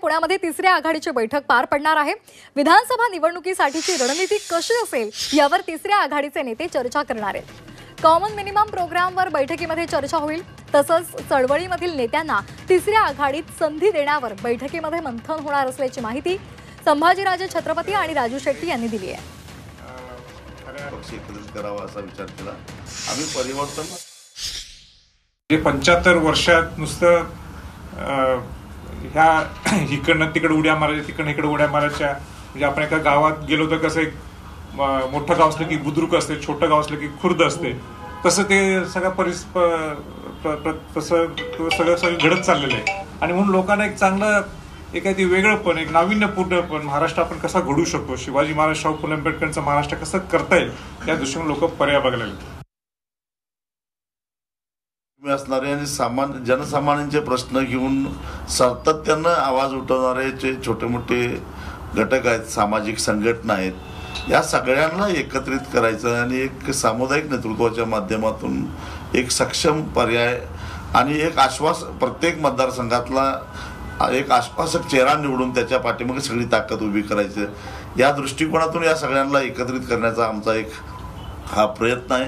पुण्यामध्ये तिसऱ्या आघाडीची बैठक पार पडणार आहे। विधानसभा निवडणुकीसाठीची रणनीती कशी असेल यावर तिसऱ्या आघाडीचे नेते चर्चा करणार आहेत। कॉमन मिनिमम प्रोग्रामवर बैठकीमध्ये चर्चा होईल। तसंच चळवळीमधील नेत्यांना तिसऱ्या आघाडीत संधी देण्यावर बैठकीमध्ये मंथन होणार असल्याची माहिती संभाजीराजे छत्रपती आणि राजू शेट्टी यांनी दिली आहे। पक्ष एकत्रित करावा असा विचार केला आम्ही। परिवर्तन 75 वर्षात नुसतं ह्या इकडनं तिकडे उड्या मारायच्या, तिकडनं इकडे उड्या मारायच्या। म्हणजे आपण एका गावात गेलो तर कसं एक मोठं गाव असलं की बुद्रुक असते, छोटं गाव असलं की खुर्द असते, तसं ते सगळं सगळं घडत चाललेलं आहे। आणि म्हणून लोकांना एक चांगलं एखादी वेगळंपण, एक नाविन्यपूर्णपण महाराष्ट्र आपण कसा घडवू शकतो, शिवाजी महाराज, शाहू फुले आंबेडकरांचं महाराष्ट्र कसं करता येईल या दृष्टीने लोक पर्याय बघायला लागले असणारे आणि जनसामान्यांचे प्रश्न घेऊन सातत्यानं आवाज उठवणारे जे छोटे मोठे घटक आहेत, सामाजिक संघटना आहेत, या सगळ्यांना एकत्रित करायचं आणि एक सामुदायिक नेतृत्वाच्या माध्यमातून एक सक्षम पर्याय आणि एक प्रत्येक मतदारसंघातला एक आश्वासक चेहरा निवडून त्याच्या पाठीमागे सगळी ताकद उभी करायची, या दृष्टिकोनातून या सगळ्यांना एकत्रित करण्याचा आमचा एक हा प्रयत्न आहे।